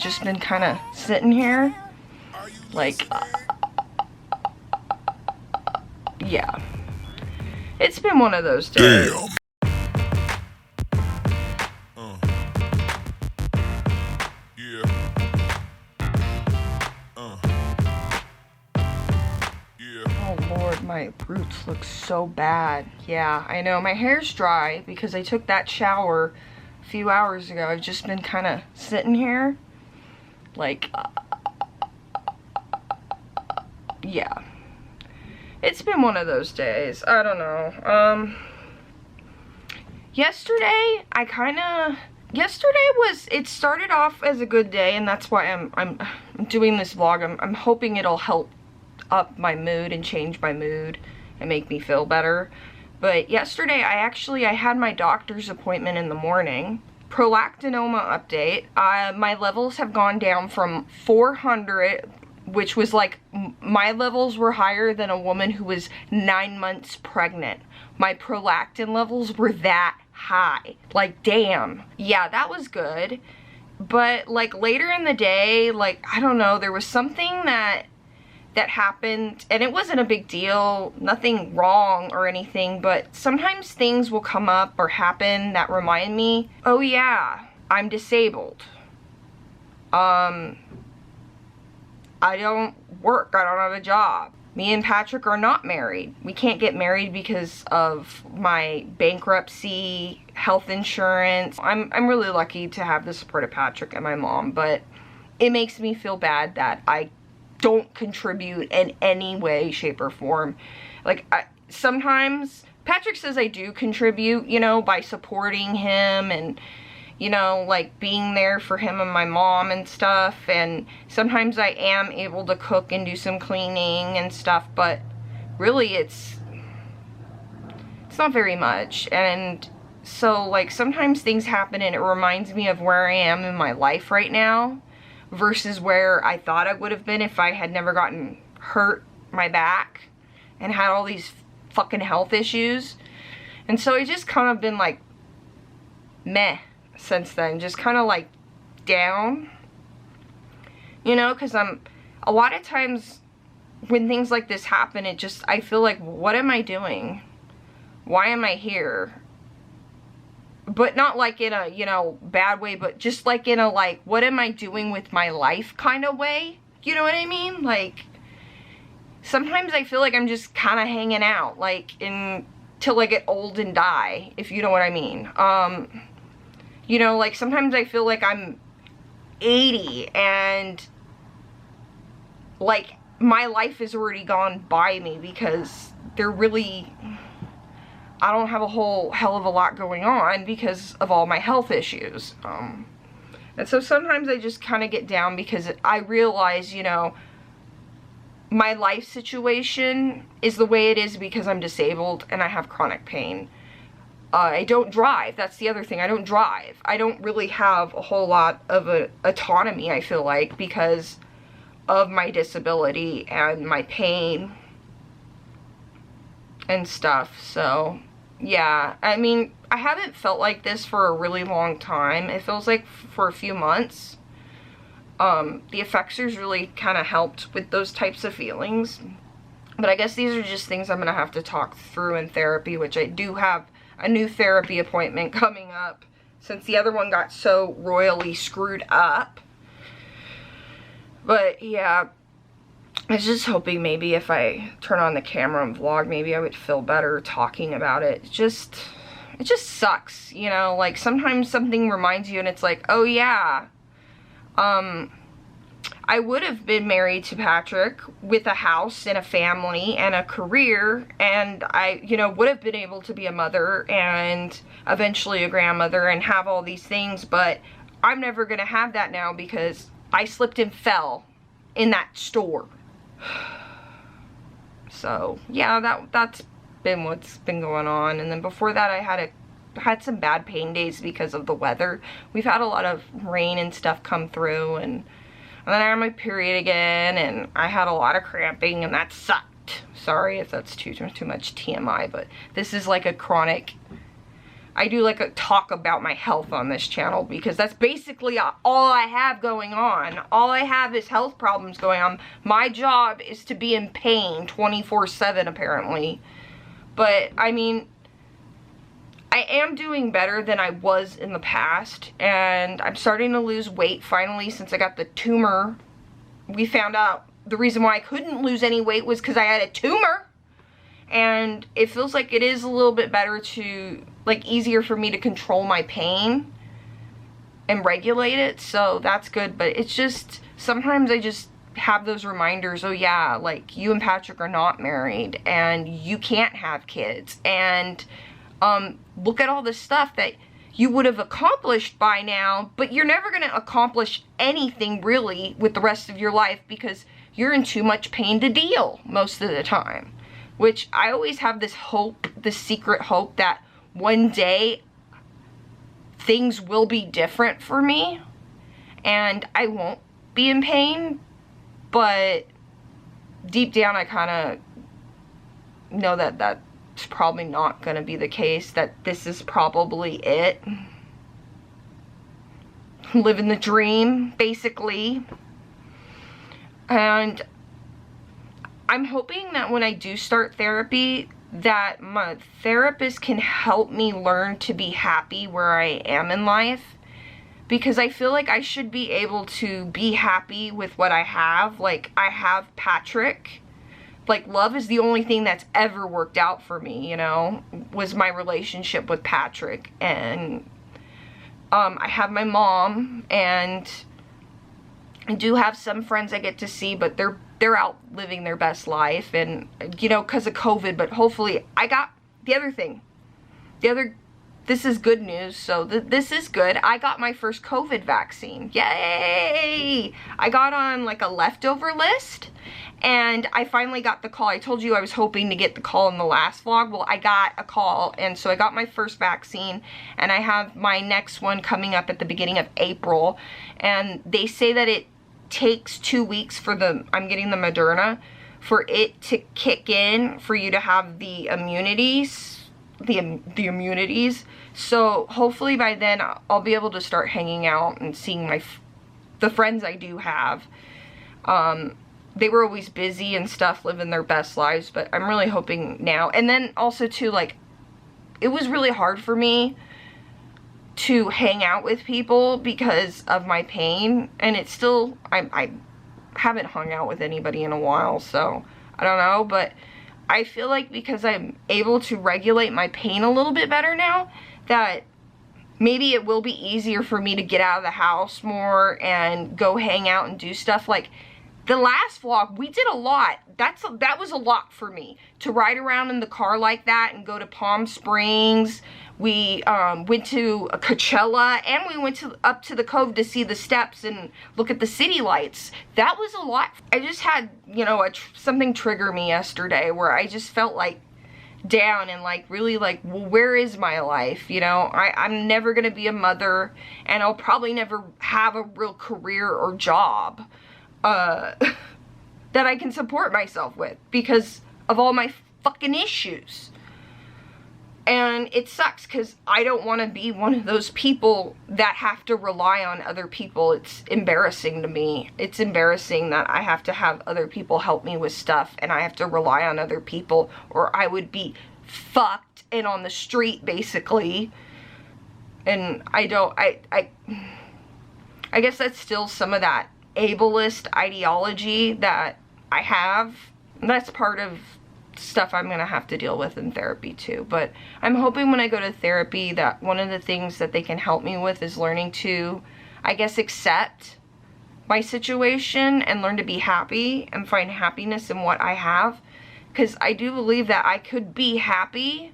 just been kind of sitting here. Like, yeah. It's been one of those days. Damn. Oh Lord, my roots look so bad. Yeah, I know. My hair's dry because I took that shower a few hours ago. I've just been kind of sitting here. Like, yeah. It's been one of those days. I don't know. Yesterday, it started off as a good day, and that's why I'm doing this vlog. I'm hoping it'll help up my mood and change my mood and make me feel better. But yesterday, I had my doctor's appointment in the morning. PROLACTINOMA update. My levels have gone down from 400, which was like, my levels were higher than a woman who was 9 months pregnant. My prolactin levels were that high. Like, damn. Yeah, that was good. But like later in the day, like, I don't know, there was something that happened, and it wasn't a big deal, nothing wrong or anything, but sometimes things will come up or happen that remind me, oh yeah, I'm disabled. I don't work, I don't have a job. Me and Patrick are not married. We can't get married because of my bankruptcy, health insurance. I'm really lucky to have the support of Patrick and my mom, but it makes me feel bad that I don't contribute in any way, shape, or form. Like, sometimes Patrick says I do contribute, you know, by supporting him and, you know, like being there for him and my mom and stuff. And sometimes I am able to cook and do some cleaning and stuff, but really it's not very much. And so, like, sometimes things happen and it reminds me of where I am in my life right now versus where I thought I would have been if I had never gotten hurt my back and had all these fucking health issues. And so it's just kind of been like meh since then, just kind of like down, you know, because a lot of times when things like this happen, I feel like, what am I doing? Why am I here? But not like in a, you know, bad way, but just like in a, like, what am I doing with my life kind of way? You know what I mean? Like, sometimes I feel like I'm just kind of hanging out, like, till I get old and die, if you know what I mean. You know, like, sometimes I feel like I'm 80 and, like, my life has already gone by me because I don't have a whole hell of a lot going on because of all my health issues. And so sometimes I just kind of get down because I realize, you know, my life situation is the way it is because I'm disabled and I have chronic pain. I don't drive. That's the other thing. I don't drive. I don't really have a whole lot of autonomy, I feel like, because of my disability and my pain and stuff. So, yeah. I mean, I haven't felt like this for a really long time. It feels like for a few months. The Effexors really kind of helped with those types of feelings. But I guess these are just things I'm going to have to talk through in therapy, which I do have a new therapy appointment coming up since the other one got so royally screwed up. But yeah, I was just hoping maybe if I turn on the camera and vlog, maybe I would feel better talking about it. It just sucks, you know, like sometimes something reminds you and it's like, oh yeah, I would have been married to Patrick with a house and a family and a career, and I, you know, would have been able to be a mother and eventually a grandmother and have all these things, but I'm never going to have that now because I slipped and fell in that store. So, yeah, that's been what's been going on. And then before that, I had some bad pain days because of the weather. We've had a lot of rain and stuff come through, and then I had my period again, and I had a lot of cramping, and that sucked. Sorry if that's too much TMI, but this is like a chronic, I do like a talk about my health on this channel, because that's basically all I have going on. All I have is health problems going on. My job is to be in pain 24/7 apparently. But I mean, I am doing better than I was in the past, and I'm starting to lose weight finally since I got the tumor. We found out the reason why I couldn't lose any weight was because I had a tumor. And it feels like it is a little bit better to, like, easier for me to control my pain and regulate it, so that's good. But it's just, sometimes I just have those reminders, oh yeah, like, you and Patrick are not married, and you can't have kids, and look at all this stuff that you would have accomplished by now, but you're never going to accomplish anything really with the rest of your life because you're in too much pain to deal most of the time. Which I always have this hope, this secret hope that one day things will be different for me and I won't be in pain, but deep down I kind of know that that's probably not going to be the case, that this is probably it. Living the dream, basically. And I'm hoping that when I do start therapy, that my therapist can help me learn to be happy where I am in life. Because I feel like I should be able to be happy with what I have. Like, I have Patrick. Like, love is the only thing that's ever worked out for me, you know, was my relationship with Patrick. And I have my mom, and I do have some friends I get to see, but they're out living their best life, and, you know, because of COVID. But hopefully, I got the other thing. This is good news, so this is good. I got my first COVID vaccine. Yay! I got on, like, a leftover list, and I finally got the call. I told you I was hoping to get the call in the last vlog. Well, I got a call, and so I got my first vaccine, and I have my next one coming up at the beginning of April, and they say that it takes 2 weeks for I'm getting the Moderna, for it to kick in, for you to have the immunities, the immunities. So hopefully by then I'll be able to start hanging out and seeing the friends I do have. They were always busy and stuff, living their best lives, but I'm really hoping now. And then also too, like, it was really hard for me to hang out with people because of my pain, and it's still, I haven't hung out with anybody in a while, so I don't know. But I feel like because I'm able to regulate my pain a little bit better now, that maybe it will be easier for me to get out of the house more and go hang out and do stuff. Like the last vlog, we did a lot. That was a lot for me to ride around in the car like that and go to Palm Springs. We went to Coachella, and we went up to the Cove to see the steps and look at the city lights. That was a lot. I just had, you know, something trigger me yesterday where I just felt like down and like really like, well, where is my life? You know, I'm never gonna be a mother, and I'll probably never have a real career or job that I can support myself with because of all my fucking issues. And it sucks because I don't want to be one of those people that have to rely on other people. It's embarrassing to me. It's embarrassing that I have to have other people help me with stuff, and I have to rely on other people, or I would be fucked and on the street basically. And I guess that's still some of that ableist ideology that I have. And that's part of stuff I'm gonna have to deal with in therapy too. But I'm hoping when I go to therapy that one of the things that they can help me with is learning to, I guess, accept my situation and learn to be happy and find happiness in what I have. Because I do believe that I could be happy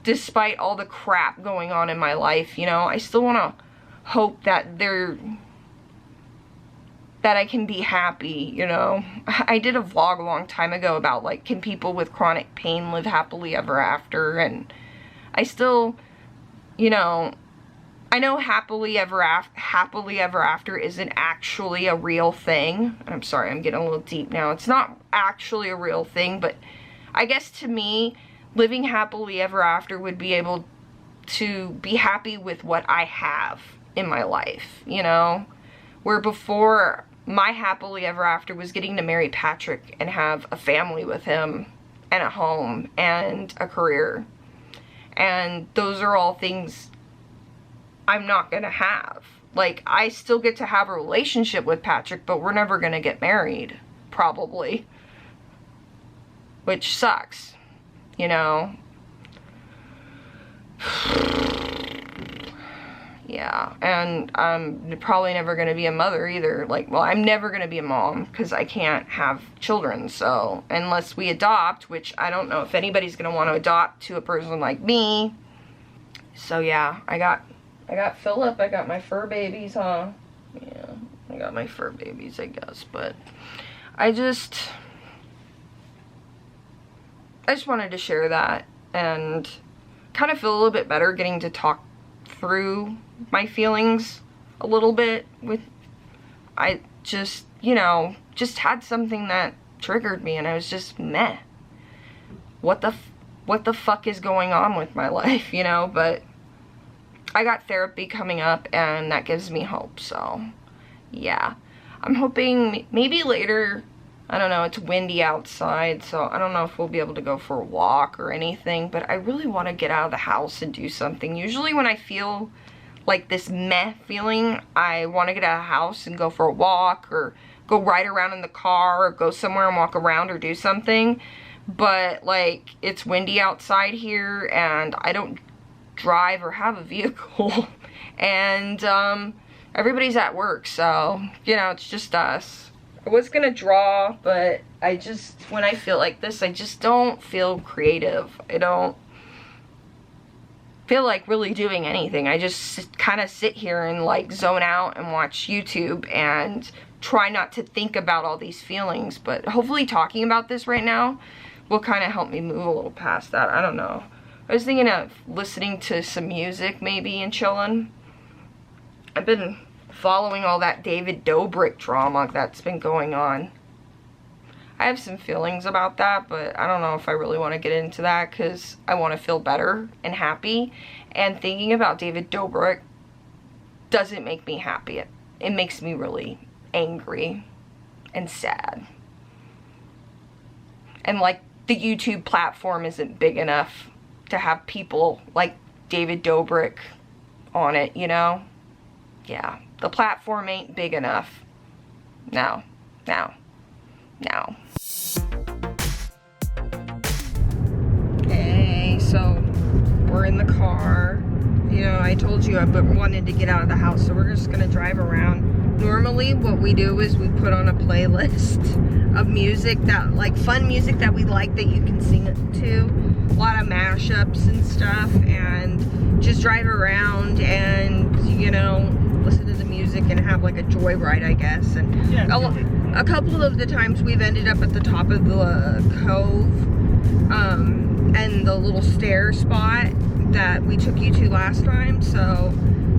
despite all the crap going on in my life, you know. I still want to hope that I can be happy, you know. I did a vlog a long time ago about, like, can people with chronic pain live happily ever after? And I still, you know, I know happily ever after isn't actually a real thing. I'm sorry, I'm getting a little deep now. It's not actually a real thing, but I guess to me, living happily ever after would be able to be happy with what I have in my life, you know? Where before, my happily ever after was getting to marry Patrick and have a family with him and a home and a career. And those are all things I'm not gonna have. Like, I still get to have a relationship with Patrick, but we're never gonna get married, probably. Which sucks, you know? Yeah, and I'm probably never gonna be a mother either. Like, well, I'm never gonna be a mom because I can't have children. So unless we adopt, which I don't know if anybody's gonna want to adopt to a person like me. So yeah, I got Philip. I got my fur babies, huh? Yeah, I got my fur babies, I guess. But I just wanted to share that and kind of feel a little bit better getting to talk through my feelings a little bit with, I just, you know, just had something that triggered me and I was just meh. What the fuck is going on with my life, you know? But I got therapy coming up and that gives me hope. So yeah, I'm hoping maybe later, I don't know, it's windy outside, so I don't know if we'll be able to go for a walk or anything, but I really want to get out of the house and do something. Usually when I feel like this meh feeling, I want to get out of the house and go for a walk or go ride around in the car or go somewhere and walk around or do something. But like, it's windy outside here and I don't drive or have a vehicle and everybody's at work, so you know, it's just us. I was gonna draw, but I just, when I feel like this, I just don't feel creative. I don't feel like really doing anything. I just kind of sit here and like zone out and watch YouTube and try not to think about all these feelings. But hopefully talking about this right now will kind of help me move a little past that. I don't know. I was thinking of listening to some music maybe and chilling. I've been following all that David Dobrik drama that's been going on. I have some feelings about that, but I don't know if I really want to get into that because I want to feel better and happy. And thinking about David Dobrik doesn't make me happy. It makes me really angry and sad. And like, the YouTube platform isn't big enough to have people like David Dobrik on it, you know? Yeah, the platform ain't big enough. No. Okay, so we're in the car. You know, I told you I wanted to get out of the house, so we're just gonna drive around. Normally what we do is we put on a playlist of music that, like, fun music that we like that you can sing it to. A lot of mashups and stuff, and just drive around and, you know, listen to the music and have like a joyride, I guess. And yeah, a couple of the times we've ended up at the top of the cove and the little stair spot that we took you to last time. So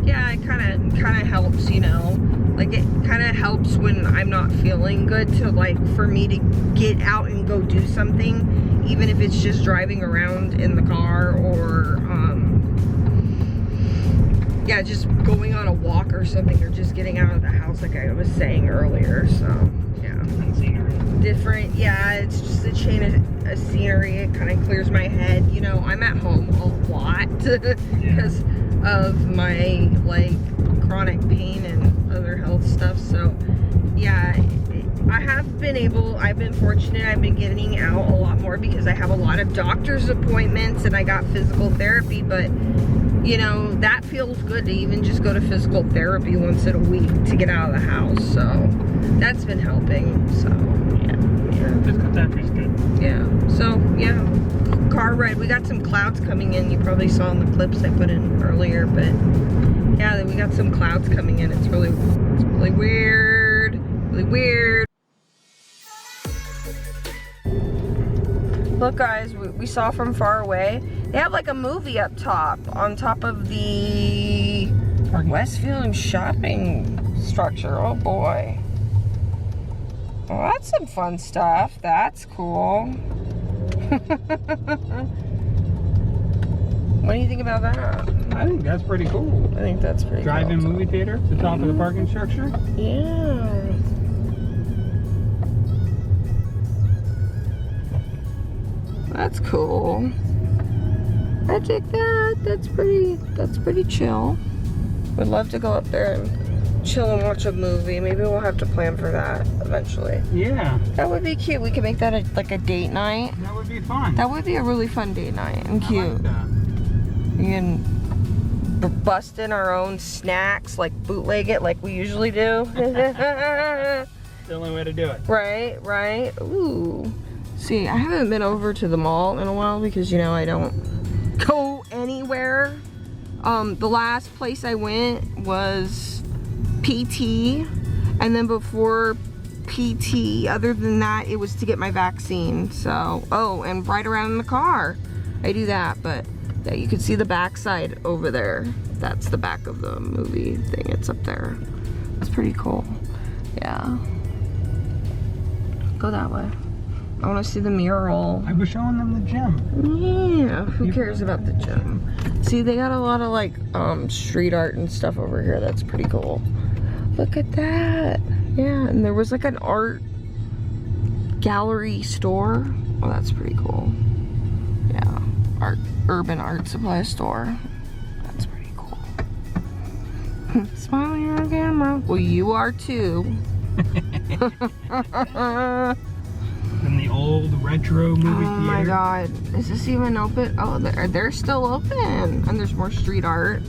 yeah, it kind of helps, you know, like it kind of helps when I'm not feeling good to, like, for me to get out and go do something, even if it's just driving around in the car or yeah, just going on a walk or something, or just getting out of the house like I was saying earlier. So yeah, different, yeah, it's just a change of scenery. It kind of clears my head, you know. I'm at home a lot because of my, like, chronic pain and other health stuff. So yeah, I've been fortunate. I've been getting out a lot more because I have a lot of doctor's appointments and I got physical therapy. But you know, that feels good to even just go to physical therapy once in a week to get out of the house. So that's been helping. So yeah. Physical therapy is good. Yeah. So yeah, car ride. We got some clouds coming in. You probably saw in the clips I put in earlier, but yeah, we got some clouds coming in. It's really weird. Really weird. Look guys, we saw from far away, they have like a movie up top, on top of the Westfield shopping structure. Oh boy. Well, that's some fun stuff. That's cool. What do you think about that? I think that's pretty cool. I think that's pretty cool. Drive-in movie theater at the top of the parking structure. Yeah. That's cool. I take that. That's pretty chill. Would love to go up there and chill and watch a movie. Maybe we'll have to plan for that eventually. Yeah. That would be cute. We could make that like a date night. That would be fun. That would be a really fun date night and cute. I like that. We can bust in our own snacks, like bootleg it like we usually do. The only way to do it. Right, right. Ooh. See, I haven't been over to the mall in a while because, you know, I don't go anywhere. The last place I went was PT, and then before PT, other than that, it was to get my vaccine. So, oh, and right around in the car, I do that, but yeah, you can see the backside over there. That's the back of the movie thing. It's up there. It's pretty cool. Yeah. Go that way. I want to see the mural. I was showing them the gym. Yeah, who cares about the gym? See, they got a lot of like street art and stuff over here. That's pretty cool. Look at that. Yeah, and there was like an art gallery store. Oh, that's pretty cool. Yeah, urban art supply store. That's pretty cool. Smiling on camera. Well, you are too. In the old retro movie theater. Oh my god. Is this even open? Oh, they're still open. And there's more street art.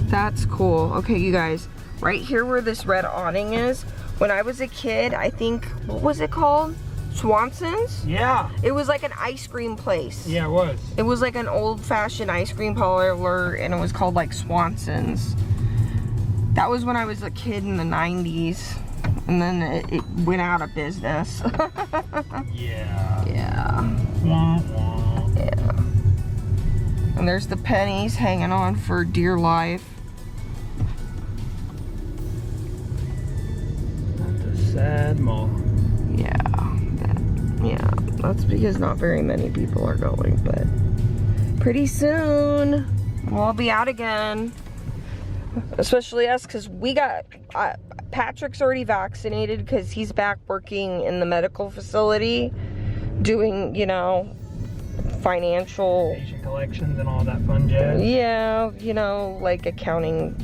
That's cool. Okay, you guys. Right here where this red awning is. When I was a kid, I think, what was it called? Swanson's? Yeah. It was like an ice cream place. Yeah, it was. It was like an old-fashioned ice cream parlor, and it was called like Swanson's. That was when I was a kid in the 90s. And then it went out of business. Yeah. Yeah. Wah, wah. Yeah. And there's the pennies hanging on for dear life. That's a sad mall. Yeah. Yeah. That's because not very many people are going, but pretty soon we'll all be out again. Especially us, because we got... Patrick's already vaccinated because he's back working in the medical facility doing, you know, financial... Patient collections and all that fun jazz. Yeah, you know, like accounting...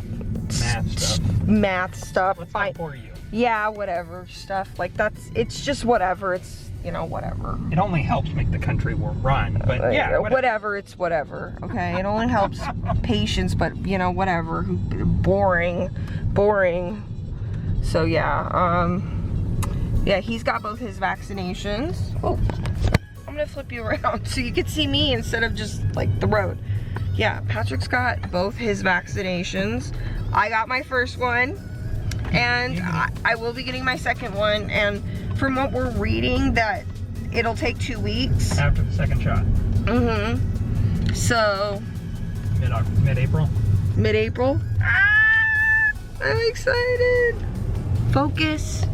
Math stuff. What's that for you? Yeah, whatever stuff. Like it's just whatever. It's, you know, whatever. It only helps make the country run, but yeah. Whatever, it's whatever. Okay, it only helps patients, but, you know, whatever. Boring. So yeah, yeah, he's got both his vaccinations. Oh, I'm gonna flip you around so you can see me instead of just like the road. Yeah, Patrick's got both his vaccinations. I got my first one, and I will be getting my second one. And from what we're reading, that it'll take 2 weeks after the second shot. Mm-hmm. So mid-April. Mid-April. Ah, I'm excited. Focus.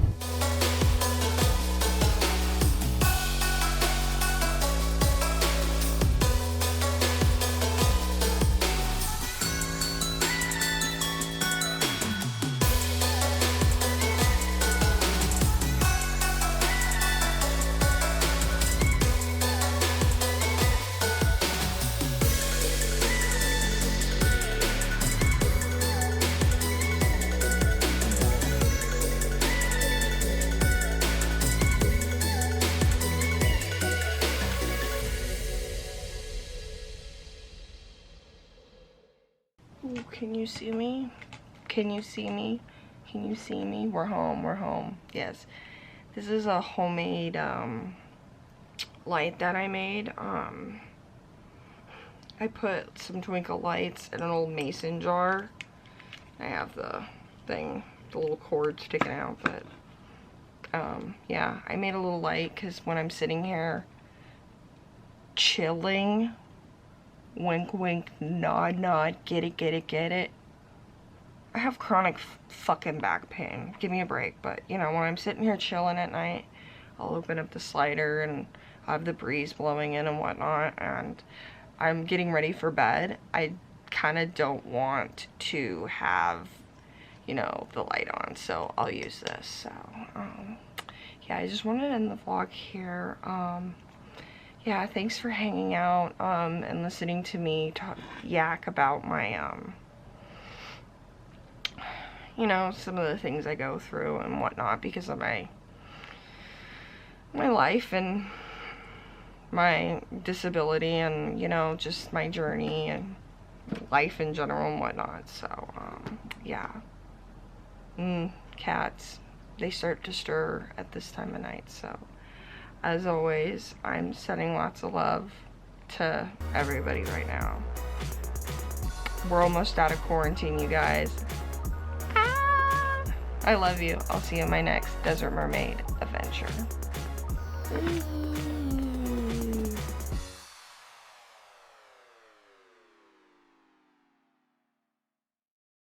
Ooh, can you see me? Can you see me? Can you see me? We're home, we're home. Yes. This is a homemade light that I made. I put some twinkle lights in an old mason jar. I have the thing, the little cord sticking out, but yeah, I made a little light because when I'm sitting here chilling, wink wink, nod nod, get it, get it, get it. I have chronic fucking back pain. Give me a break. But, you know, when I'm sitting here chilling at night, I'll open up the slider and I have the breeze blowing in and whatnot. And I'm getting ready for bed. I kind of don't want to have, you know, the light on, so I'll use this. So yeah, I just wanted to end the vlog here. Yeah, thanks for hanging out and listening to me talk yak about my you know, some of the things I go through and whatnot because of my life and my disability and, you know, just my journey and life in general and whatnot. So yeah, cats, they start to stir at this time of night. So as always, I'm sending lots of love to everybody right now. We're almost out of quarantine, you guys. I love you. I'll see you in my next Desert Mermaid adventure.